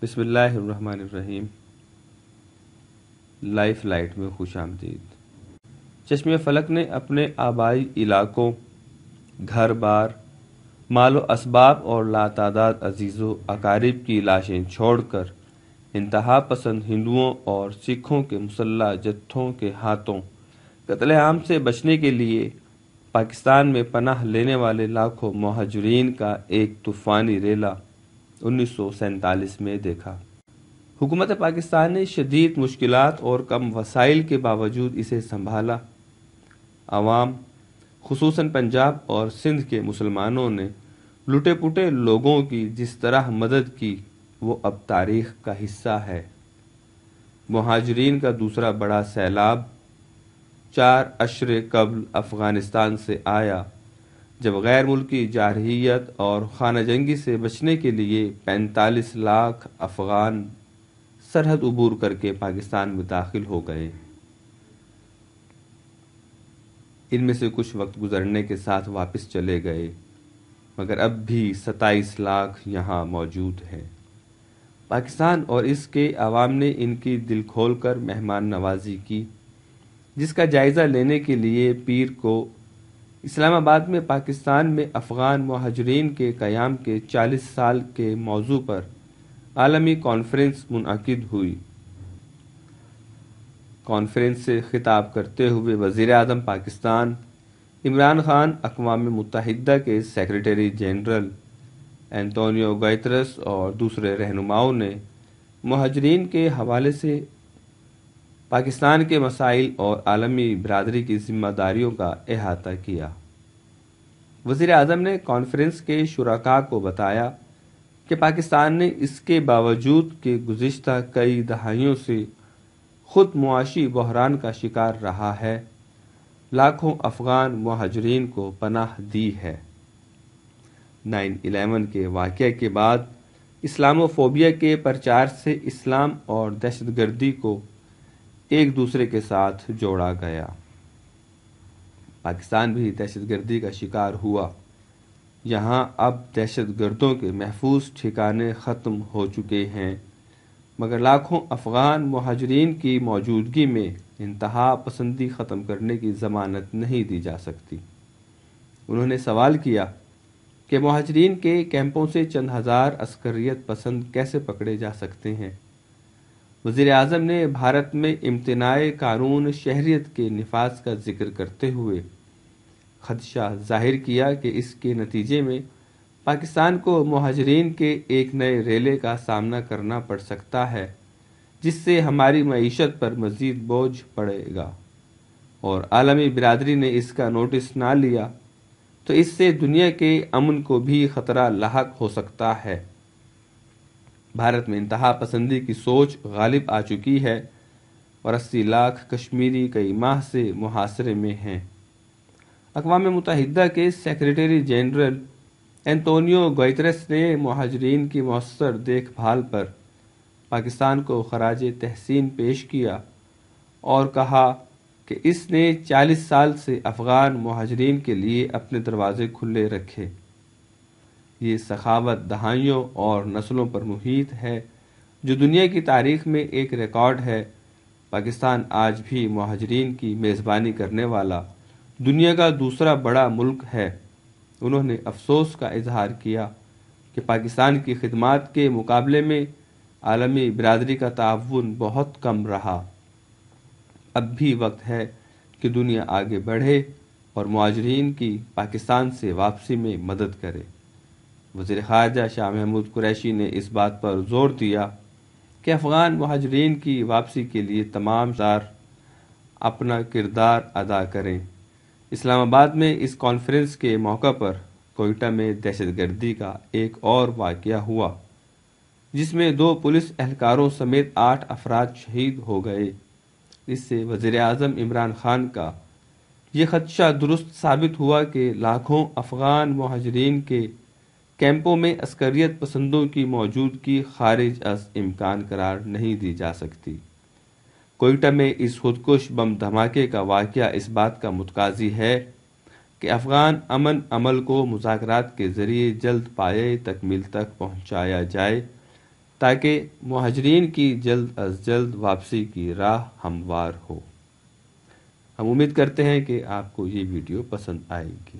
بسم اللہ الرحمن الرحیم۔ لائف لائٹ میں خوش آمدید۔ چشمِ فلک نے اپنے آبائی علاقوں، گھر بار، مال و اسباب اور لاتعداد عزیز و اقارب کی لاشیں چھوڑ کر انتہا پسند ہندوؤں اور سکھوں کے مسلح جتھوں کے ہاتھوں قتل عام سے بچنے کے لیے پاکستان میں پناہ لینے والے لاکھوں مہاجرین کا ایک طوفانی ریلا 1947 میں دیکھا۔ حکومت پاکستان نے شدید مشکلات اور کم وسائل کے باوجود اسے سنبھالا۔ عوام، خصوصاً پنجاب اور سندھ کے مسلمانوں نے لٹے پٹے لوگوں کی جس طرح مدد کی وہ اب تاریخ کا حصہ ہے۔ مہاجرین کا دوسرا بڑا سیلاب 4 اشرے قبل افغانستان سے آیا، جب غیر ملکی جارحیت اور خانہ جنگی سے بچنے کے لیے 45 لاکھ افغان سرحد عبور کر کے پاکستان میں داخل ہو گئے۔ ان میں سے کچھ وقت گزرنے کے ساتھ واپس چلے گئے، مگر اب بھی 27 لاکھ یہاں موجود ہیں۔ پاکستان اور اس کے عوام نے ان کی دل کھول کر مہمان نوازی کی، جس کا جائزہ لینے کے لیے پیر کو اسلام آباد میں پاکستان میں افغان مہاجرین کے قیام کے 40 سال کے موضوع پر عالمی کانفرنس منعقد ہوئی۔ کانفرنس سے خطاب کرتے ہوئے وزیر اعظم پاکستان عمران خان، اقوام متحدہ کے سیکریٹری جنرل اینٹونیو گوتریس اور دوسرے رہنماؤں نے مہاجرین کے حوالے سے پاکستان کے مسائل اور عالمی برادری کی ذمہ داریوں کا احاطہ کیا۔ وزیر اعظم نے کانفرنس کے شرکاء کو بتایا کہ پاکستان نے اس کے باوجود کہ گزشتہ کئی دہائیوں سے خود معاشی بحران کا شکار رہا ہے، لاکھوں افغان مہاجرین کو پناہ دی ہے۔ 9/11 کے واقعے کے بعد اسلامو فوبیا کے پرچار سے اسلام اور دہشت گردی کو ایک دوسرے کے ساتھ جوڑا گیا۔ پاکستان بھی دہشت گردی کا شکار ہوا۔ یہاں اب دہشت گردوں کے محفوظ ٹھکانے ختم ہو چکے ہیں، مگر لاکھوں افغان مہاجرین کی موجودگی میں انتہا پسندی ختم کرنے کی ضمانت نہیں دی جا سکتی۔ انہوں نے سوال کیا کہ مہاجرین کے کیمپوں سے چند ہزار عسکریت پسند کیسے پکڑے جا سکتے ہیں۔ وزیر اعظم نے بھارت میں امتناع قانون شہریت کے نفاذ کا ذکر کرتے ہوئے خدشہ ظاہر کیا کہ اس کے نتیجے میں پاکستان کو مہاجرین کے ایک نئے ریلے کا سامنا کرنا پڑ سکتا ہے، جس سے ہماری معیشت پر مزید بوجھ پڑے گا، اور عالمی برادری نے اس کا نوٹس نہ لیا تو اس سے دنیا کے امن کو بھی خطرہ لاحق ہو سکتا ہے۔ بھارت میں انتہا پسندی کی سوچ غالب آ چکی ہے اور 80 لاکھ کشمیری کئی ماہ سے محاصرے میں ہیں۔ اقوام متحدہ کے سیکریٹری جنرل اینٹونیو گوتریس نے مہاجرین کی مؤثر دیکھ بھال پر پاکستان کو خراج تحسین پیش کیا اور کہا کہ اس نے 40 سال سے افغان مہاجرین کے لیے اپنے دروازے کھلے رکھے۔ یہ سخاوت دہائیوں اور نسلوں پر محیط ہے جو دنیا کی تاریخ میں ایک ریکارڈ ہے۔ پاکستان آج بھی مہاجرین کی میزبانی کرنے والا دنیا کا دوسرا بڑا ملک ہے۔ انہوں نے افسوس کا اظہار کیا کہ پاکستان کی خدمات کے مقابلے میں عالمی برادری کا تعاون بہت کم رہا۔ اب بھی وقت ہے کہ دنیا آگے بڑھے اور مہاجرین کی پاکستان سے واپسی میں مدد کرے۔ وزیر خارجہ شاہ محمود قریشی نے اس بات پر زور دیا کہ افغان مہاجرین کی واپسی کے لیے تمام ذرائع اپنا کردار ادا کریں۔ اسلام آباد میں اس کانفرنس کے موقع پر کوئٹہ میں دہشت گردی کا ایک اور واقعہ ہوا، جس میں 2 پولیس اہلکاروں سمیت 8 افراد شہید ہو گئے۔ اس سے وزیر اعظم عمران خان کا یہ خدشہ درست ثابت ہوا کہ لاکھوں افغان مہاجرین کے کیمپوں میں عسکریت پسندوں کی موجودگی خارج از امکان قرار نہیں دی جا سکتی۔ کوئٹہ میں اس خودکش بم دھماکے کا واقعہ اس بات کا متقاضی ہے کہ افغان امن عمل کو مذاکرات کے ذریعے جلد پایۂ تکمیل تک پہنچایا جائے تاکہ مہاجرین کی جلد از جلد واپسی کی راہ ہموار ہو۔ ہم امید کرتے ہیں کہ آپ کو یہ ویڈیو پسند آئے گی۔